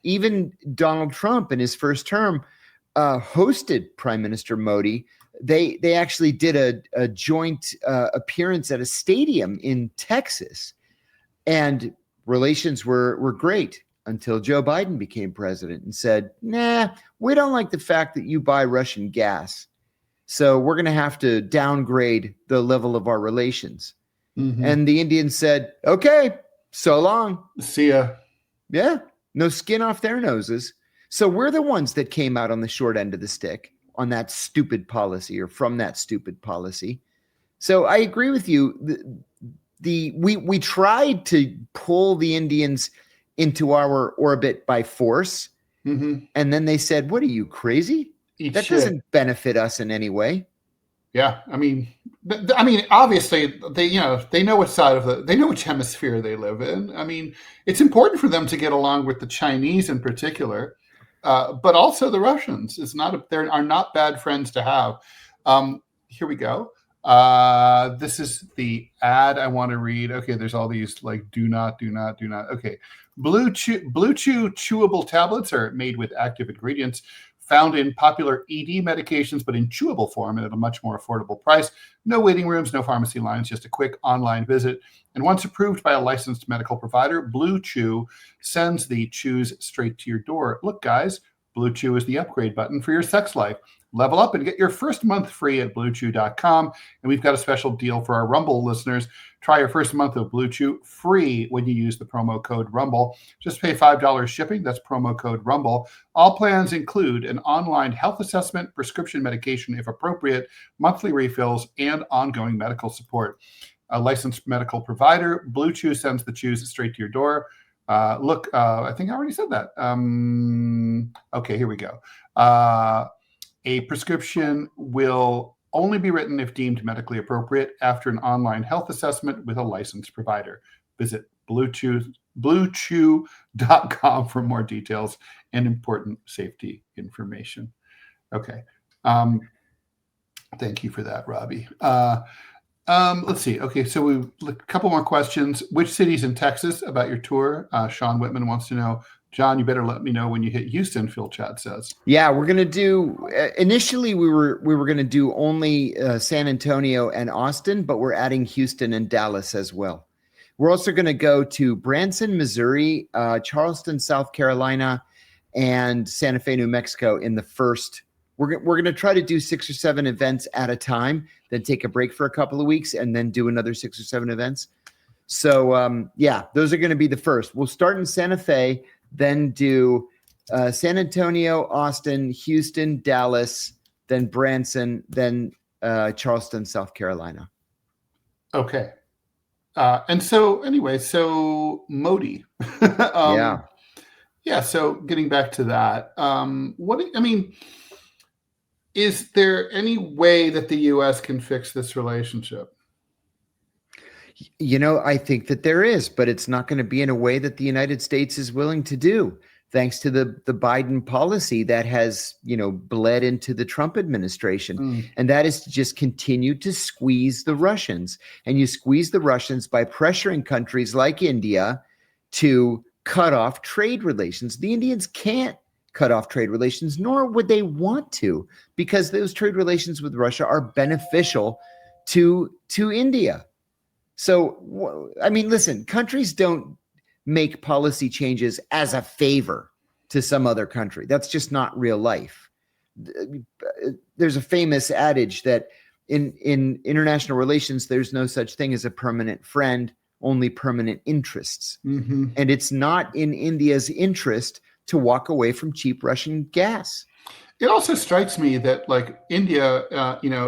even Donald Trump in his first term hosted Prime Minister Modi. They actually did a joint appearance at a stadium in Texas. And relations were great until Joe Biden became president and said, nah, we don't like the fact that you buy Russian gas. So we're going to have to downgrade the level of our relations. And the Indians said, okay, so long. See ya. Yeah, no skin off their noses. So we're the ones that came out on the short end of the stick on that stupid policy, or from that stupid policy. So I agree with you. We tried to pull the Indians into our orbit by force, and then they said, "What are you, crazy? That doesn't benefit us in any way." Yeah, I mean, obviously they know which side they know which hemisphere they live in. I mean, it's important for them to get along with the Chinese in particular, but also the Russians. They are not bad friends to have. Here we go. This is the ad I want to read. Okay, there's all these like do not. Okay, Blue Chew chewable tablets are made with active ingredients found in popular ED medications, but in chewable form and at a much more affordable price. No waiting rooms, no pharmacy lines, just a quick online visit. And once approved by a licensed medical provider, Blue Chew sends the chews straight to your door. Look, guys, Blue Chew is the upgrade button for your sex life. Level up and get your first month free at BlueChew.com. And we've got a special deal for our Rumble listeners. Try your first month of Blue Chew free when you use the promo code Rumble. Just pay $5 shipping. That's promo code Rumble. All plans include an online health assessment, prescription medication if appropriate, monthly refills, and ongoing medical support. A licensed medical provider, Blue Chew sends the chews straight to your door. I think I already said that. Okay, here we go. A prescription will only be written if deemed medically appropriate after an online health assessment with a licensed provider. Visit BlueChew.com for more details and important safety information. Okay. Thank you for that, Robbie. Let's see. Okay, so a couple more questions. Which cities in Texas about your tour? Sean Whitman wants to know. John, you better let me know when you hit Houston, Phil Chat says. Yeah, we're going to do, initially we were going to do only San Antonio and Austin, but we're adding Houston and Dallas as well. We're also going to go to Branson, Missouri, Charleston, South Carolina, and Santa Fe, New Mexico in the first. We're going to try to do 6 or 7 events at a time, then take a break for a couple of weeks, and then do another 6 or 7 events. So, yeah, those are going to be the first. We'll start in Santa Fe, then do San Antonio, Austin, Houston, Dallas, then Branson, then Charleston, South Carolina. Okay. And so anyway, so Modi. Yeah. Yeah. So getting back to that, is there any way that the U.S. can fix this relationship? You know, I think that there is, but it's not going to be in a way that the United States is willing to do, thanks to the Biden policy that has, bled into the Trump administration. And that is to just continue to squeeze the Russians. And you squeeze the Russians by pressuring countries like India to cut off trade relations. The Indians can't cut off trade relations, nor would they want to, because those trade relations with Russia are beneficial to India. So, I mean, listen, countries don't make policy changes as a favor to some other country. That's just not real life. There's a famous adage that in international relations, there's no such thing as a permanent friend, only permanent interests. And it's not in India's interest to walk away from cheap Russian gas. It also strikes me that, like, India,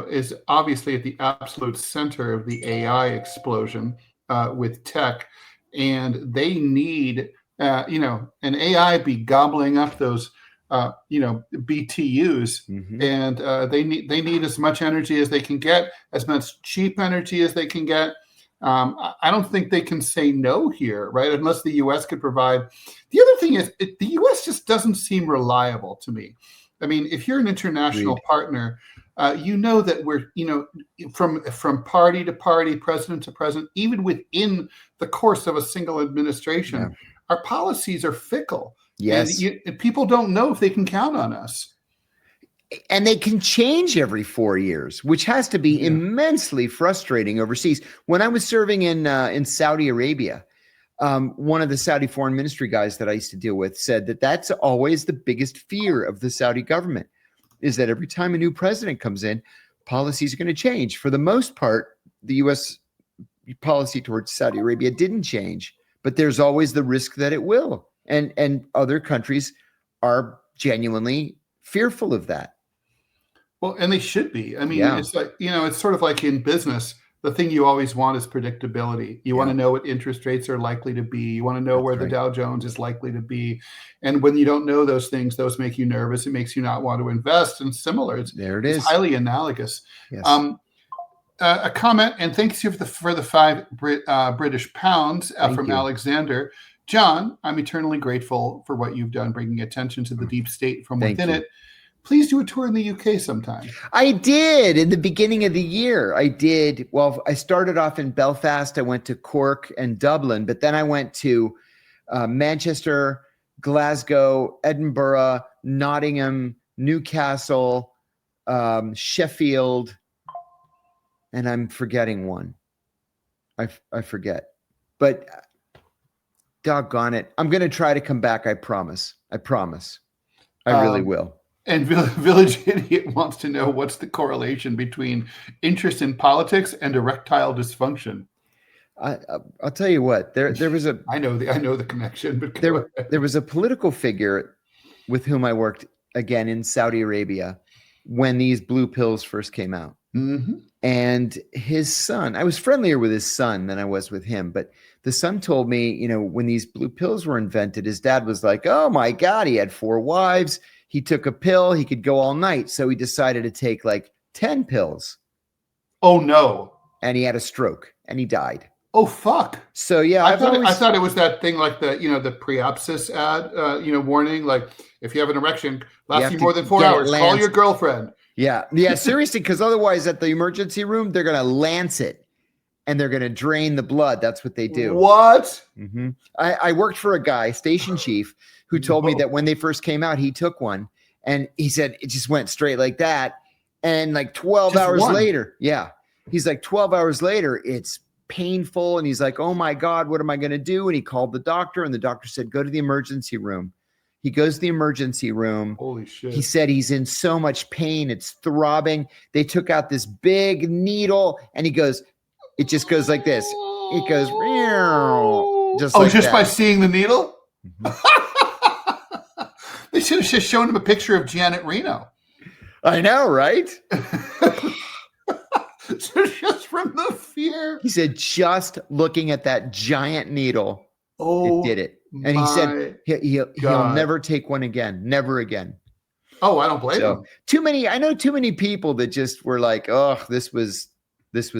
is obviously at the absolute center of the AI explosion with tech, and they need, an AI be gobbling up those, BTUs, and they need as much energy as they can get, as much cheap energy as they can get. I don't think they can say no here, right? Unless the U.S. could provide. The other thing is, the U.S. just doesn't seem reliable to me. I mean, if you're an international partner, that we're, from party to party, president to president, even within the course of a single administration, our policies are fickle. Yes. And people don't know if they can count on us. And they can change every 4 years, which has to be immensely frustrating overseas. When I was serving in Saudi Arabia, one of the Saudi foreign ministry guys that I used to deal with said that that's always the biggest fear of the Saudi government, is that every time a new president comes in, policies are going to change. For the most part, the U.S. policy towards Saudi Arabia didn't change, but there's always the risk that it will. And other countries are genuinely fearful of that. Well, and they should be. I mean, Yeah. it's like, it's sort of like in business, the thing you always want is predictability. You want to know what interest rates are likely to be. You want to know where the Dow Jones is likely to be. And when you don't know those things, those make you nervous. It makes you not want to invest. And similar, it's highly analogous. Yes. A comment, and thanks you for the 5 British pounds from you. Alexander. John, I'm eternally grateful for what you've done, bringing attention to the deep state from within it. Please do a tour in the UK sometime. I did in the beginning of the year. I did. Well, I started off in Belfast. I went to Cork and Dublin, but then I went to Manchester, Glasgow, Edinburgh, Nottingham, Newcastle, Sheffield, and I'm forgetting one. I forget. But doggone it. I'm going to try to come back. I promise. I really will. And Village Idiot wants to know what's the correlation between interest in politics and erectile dysfunction. I'll tell you what. There was a. I know the connection, but there was a political figure with whom I worked again in Saudi Arabia when these blue pills first came out, and his son. I was friendlier with his son than I was with him, but the son told me, when these blue pills were invented, his dad was like, "Oh my God, he had 4 wives." He took a pill, he could go all night. So he decided to take like 10 pills. Oh no. And he had a stroke and he died. Oh fuck. So yeah, I thought it was that thing like the Preopsis ad, warning, like if you have an erection lasting more than 4 hours, call your girlfriend. Yeah, seriously, because otherwise at the emergency room, they're going to lance it and they're going to drain the blood. That's what they do. What? Mm-hmm. I worked for a guy, station chief, who told me that when they first came out, he took one and he said it just went straight like that. And like 12 hours later, he's like 12 hours later, it's painful. And he's like, oh my God, what am I going to do? And he called the doctor and the doctor said, go to the emergency room. He goes to the emergency room. Holy shit. He said he's in so much pain. It's throbbing. They took out this big needle and he goes, it just goes like this. It goes, just by seeing the needle? Mm-hmm. They should have just shown him a picture of Janet Reno. I know, right? So just from the fear. He said, just looking at that giant needle, it did it. And he said he'll never take one again. Never again. Oh, I don't blame him. I know too many people that just were like, oh, this was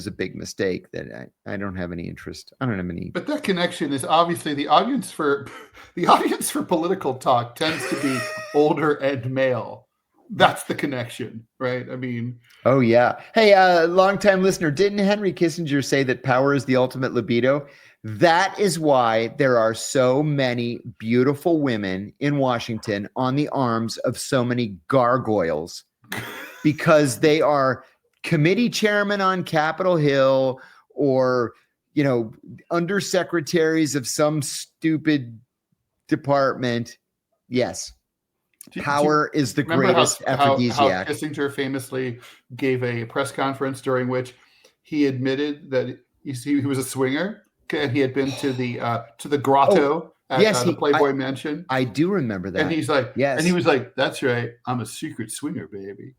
a big mistake that I don't have any interest. I don't have any. But that connection is obviously the audience for political talk tends to be older and male. That's the connection, right? I mean. Oh, yeah. Hey, longtime listener, didn't Henry Kissinger say that power is the ultimate libido? That is why there are so many beautiful women in Washington on the arms of so many gargoyles, because they are committee chairman on Capitol Hill or, undersecretaries of some stupid department. Yes. Power is the greatest aphrodisiac. How Kissinger famously gave a press conference during which he admitted that he was a swinger and he had been to the grotto at the Playboy Mansion. I do remember that. And he's like, yes. And he was like, that's right. I'm a secret swinger, baby.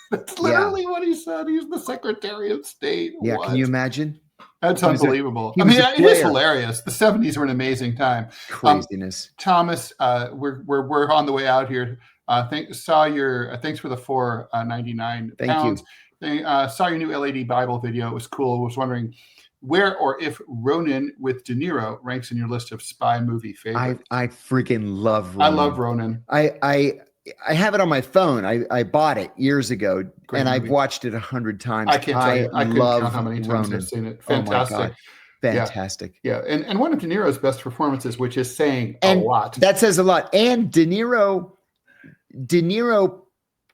That's literally what he said. He's the Secretary of State. Yeah, what? Can you imagine? That's unbelievable. It is hilarious. The 70s were an amazing time. Craziness. Thomas, we're on the way out here. Thanks for the $4.99. Thank you. Saw your new LAD Bible video. It was cool. I was wondering where or if Ronin with De Niro ranks in your list of spy movie favorites. I freaking love Ronin. I love Ronin. I have it on my phone. I bought it years ago, and I've watched it 100 times. I can't tell you. I love count how many times Ronin. I've seen it. Fantastic. Oh my God. Fantastic. Yeah. And one of De Niro's best performances, which is saying a lot. That says a lot. And De Niro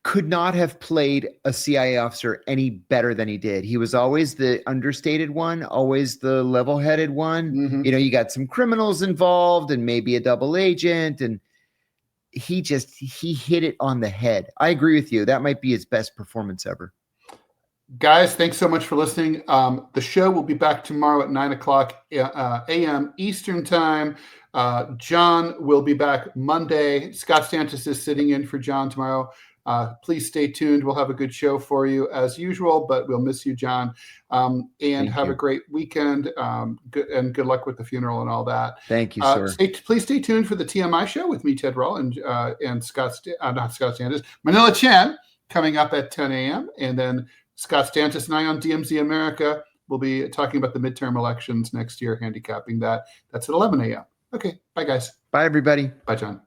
could not have played a CIA officer any better than he did. He was always the understated one, always the level-headed one. Mm-hmm. You got some criminals involved and maybe a double agent, and he hit it on the head. I agree with you. That might be his best performance ever. Guys, thanks so much for listening. The show will be back tomorrow at 9 o'clock a.m. Eastern Time. John will be back Monday. Scott Stantis is sitting in for John tomorrow. Please stay tuned. We'll have a good show for you as usual, but we'll miss you, John. And have a great weekend. Good luck with the funeral and all that. Thank you, sir. Please stay tuned for the TMI show with me, Ted Rall, and Scott, not Scott Stantis, Manila Chen, coming up at 10 a.m. And then Scott Stantis and I on DMZ America will be talking about the midterm elections next year, handicapping that. That's at 11 a.m. Okay. Bye, guys. Bye, everybody. Bye, John.